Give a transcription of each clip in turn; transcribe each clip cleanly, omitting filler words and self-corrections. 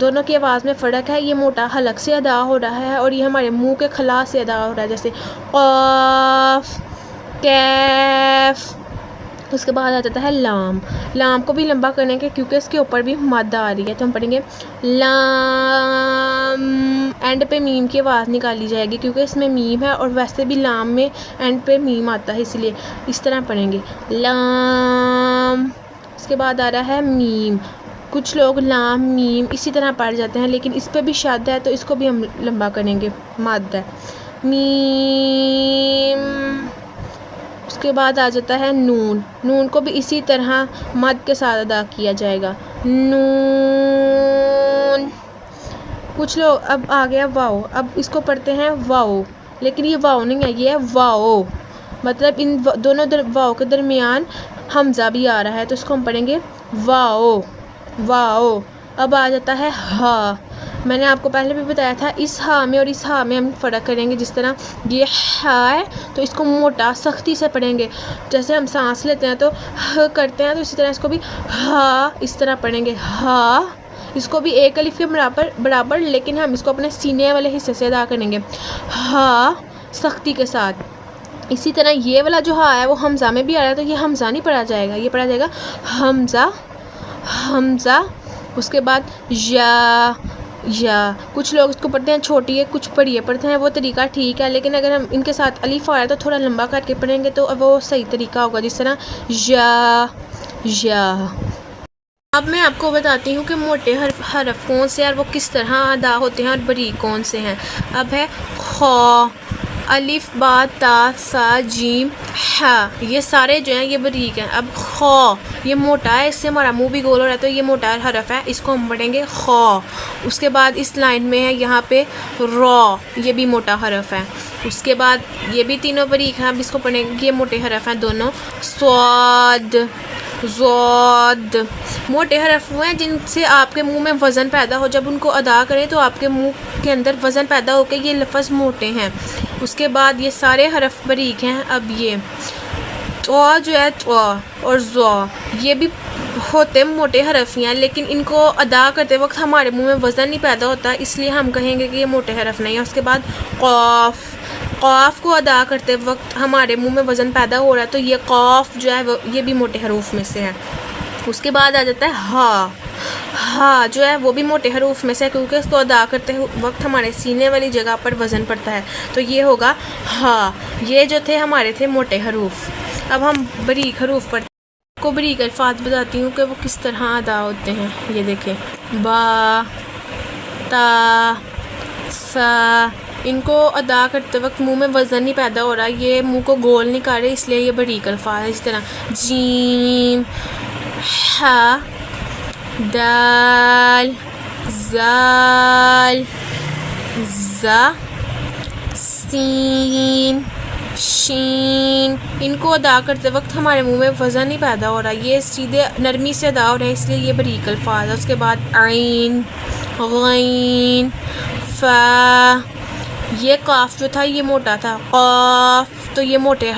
دونوں کی آواز میں فرق ہے. یہ موٹا حلق سے ادا ہو رہا ہے اور یہ ہمارے منہ کے خلا سے ادا ہو رہا ہے، جیسے قاف، کیف. اس کے بعد آ جاتا ہے لام. لام کو بھی لمبا کرنے کے کیونکہ اس کے اوپر بھی مد آ رہی ہے، تو ہم پڑھیں گے لام. اینڈ پہ میم کی آواز نکالی جائے گی کیونکہ اس میں میم ہے، اور ویسے بھی لام میں اینڈ پہ میم آتا ہے، اس لیے اس طرح پڑھیں گے لام. اس کے بعد آ رہا ہے میم. کچھ لوگ لام میم اسی طرح پڑھ جاتے ہیں، لیکن اس پہ بھی شد ہے تو اس کو بھی ہم لمبا کریں گے، مد ہے میم. اس کے بعد آ جاتا ہے نون. نون کو بھی اسی طرح مد کے ساتھ ادا کیا جائے گا، نون. کچھ لوگ اب آ گیا واؤ. اب اس کو پڑھتے ہیں واؤ، لیکن یہ واؤ نہیں ہے، یہ ہے واؤ. مطلب ان دونوں واؤ کے درمیان حمزہ بھی آ رہا ہے، تو اس کو ہم پڑھیں گے واؤ واؤ. اب آ جاتا ہے ہا. میں نے آپ کو پہلے بھی بتایا تھا اس ہا میں اور اس ہا میں ہم فرق کریں گے. جس طرح یہ ہا ہے تو اس کو موٹا سختی سے پڑھیں گے، جیسے ہم سانس لیتے ہیں تو ہ کرتے ہیں، تو اسی طرح اس کو بھی ہا اس طرح پڑھیں گے ہا. اس کو بھی ایک الف کے برابر، لیکن ہم اس کو اپنے سینے والے حصے سے ادا کریں گے ہا سختی کے ساتھ. اسی طرح یہ والا جو ہا ہے وہ حمزہ میں بھی آ رہا ہے، تو یہ حمزہ نہیں پڑھا جائے گا، یہ پڑھا جائے گا حمزہ حمزہ. اس کے بعد یا. کچھ لوگ اس کو پڑھتے ہیں چھوٹی ہے، کچھ بڑی پڑھتے ہیں، وہ طریقہ ٹھیک ہے، لیکن اگر ہم ان کے ساتھ الف آ رہا ہے تو تھوڑا لمبا کر کے پڑھیں گے تو وہ صحیح طریقہ ہوگا. جس طرح یا. اب میں آپ کو بتاتی ہوں کہ موٹے حرف کون سے ہیں اور وہ کس طرح ادا ہوتے ہیں اور باریک کون سے ہیں. اب ہے خا، الف با تا سا جیم ہا، یہ سارے جو ہیں یہ باریک ہیں. اب خا یہ موٹا ہے، اس سے ہمارا منہ بھی گول ہو رہا ہے، تو یہ موٹا حرف ہے، اس کو ہم پڑھیں گے خا. اس کے بعد اس لائن میں ہے یہاں پہ را، یہ بھی موٹا حرف ہے. اس کے بعد یہ بھی تینوں باریک ہیں، اب اس کو پڑھیں گے، یہ موٹے حرف ہیں دونوں. صاد، زاد. موٹے حرف وہ ہیں جن سے آپ کے منہ میں وزن پیدا ہو، جب ان کو ادا کریں تو آپ کے منہ کے اندر وزن پیدا ہو کے یہ لفظ موٹے ہیں. اس کے بعد یہ سارے حرف باریک ہیں. اب یہ تو جو ہے تو اور زو، یہ بھی ہوتے موٹے حرف ہی ہیں، لیکن ان کو ادا کرتے وقت ہمارے منہ میں وزن نہیں پیدا ہوتا، اس لیے ہم کہیں گے کہ یہ موٹے حرف نہیں ہیں. اس کے بعد قاف، قاف کو ادا کرتے وقت ہمارے منہ میں وزن پیدا ہو رہا ہے، تو یہ قاف جو ہے یہ بھی موٹے حروف میں سے ہے. اس کے بعد آ جاتا ہے ہا. ہا جو ہے وہ بھی موٹے حروف میں سے ہے، کیونکہ اس کو ادا کرتے وقت ہمارے سینے والی جگہ پر وزن پڑتا ہے، تو یہ ہوگا ہا. یہ جو تھے ہمارے تھے موٹے حروف. اب ہم باریک حروف پڑھتے ہیں. آپ کو باریک الفاظ بتاتی ہوں کہ وہ کس طرح ادا ہوتے ہیں. یہ دیکھیں با، تا، سا. ان کو ادا کرتے وقت منہ میں وزن نہیں پیدا ہو رہا، یہ منہ کو گول نہیں کر رہے، اس لیے یہ باریک الفاظ ہے. اس طرح جیم، ہا، دال، زال، زا، سین، شین. ان کو ادا کرتے وقت ہمارے منہ میں وزن نہیں پیدا ہو رہا، یہ سیدھے نرمی سے ادا ہو رہا ہے، اس لیے یہ باریک الفاظ ہے. اس کے بعد عین، غین، فا. یہ قاف جو تھا یہ موٹا تھا، قاف تو یہ موٹے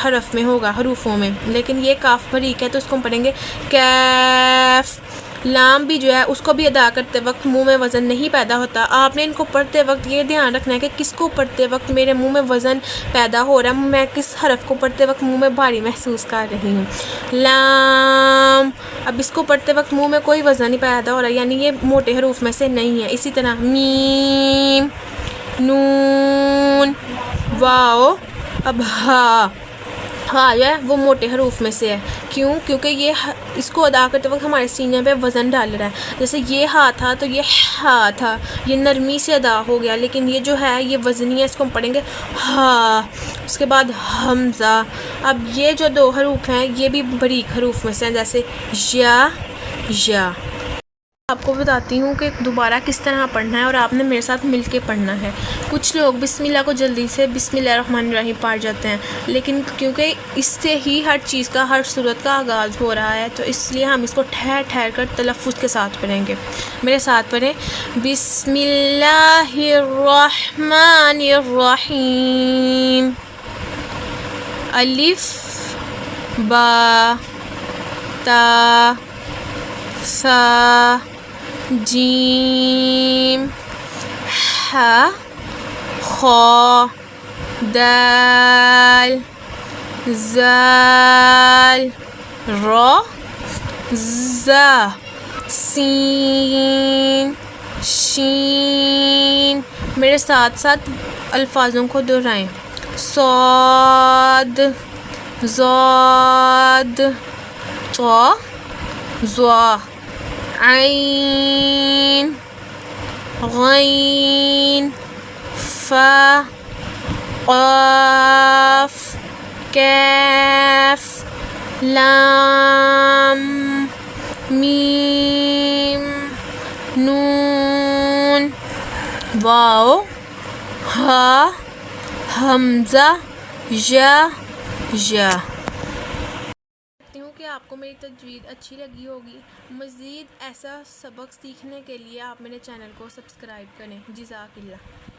حرف میں ہوگا، حروفوں میں، لیکن یہ کاف باریک ہے، تو اس کو ہم پڑھیں گے کیف. لام بھی جو ہے اس کو بھی ادا کرتے وقت منہ میں وزن نہیں پیدا ہوتا. آپ نے ان کو پڑھتے وقت یہ دھیان رکھنا ہے کہ کس کو پڑھتے وقت میرے منہ میں وزن پیدا ہو رہا ہے، میں کس حرف کو پڑھتے وقت منہ میں بھاری محسوس کر رہی ہوں. لام، اب اس کو پڑھتے وقت منہ میں کوئی وزن نہیں پیدا ہو رہا، یعنی یہ موٹے حروف میں سے نہیں ہے. اسی طرح میم، نون، واو. اب ہا، ہا جو ہے وہ موٹے حروف میں سے ہے. کیوں؟ کیونکہ یہ اس کو ادا کرتے وقت ہمارے سینے پہ وزن ڈال رہا ہے. جیسے یہ ہا تھا تو یہ ہا تھا، یہ نرمی سے ادا ہو گیا، لیکن یہ جو ہے یہ وزنی ہے، اس کو ہم پڑھیں گے ہا. اس کے بعد حمزہ. اب یہ جو دو حروف ہیں یہ بھی باریک حروف میں سے ہیں، جیسے یا. آپ کو بتاتی ہوں کہ دوبارہ کس طرح پڑھنا ہے اور آپ نے میرے ساتھ مل کے پڑھنا ہے. کچھ لوگ بسم اللہ کو جلدی سے بسم اللہ الرحمن الرحیم پڑھ جاتے ہیں، لیکن کیونکہ اس سے ہی ہر چیز کا، ہر صورت کا آغاز ہو رہا ہے، تو اس لیے ہم اس کو ٹھہر ٹھہر کر تلفظ کے ساتھ پڑھیں گے. میرے ساتھ پڑھیں بسم اللہ الرحمن الرحیم. الف، با، تا، سا، جیم ح خا دال زال را ز سین شین. میرے ساتھ ساتھ الفاظوں کو دہرائیں. صاد زاد طا ظا عین غین فا قاف کاف لام میم نون واو ہا حمزہ یا کرتی ہوں کہ آپ کو میری تجوید اچھی لگی ہوگی. مزید ایسا سبق سیکھنے کے لیے آپ میرے چینل کو سبسکرائب کریں. جزاک اللہ.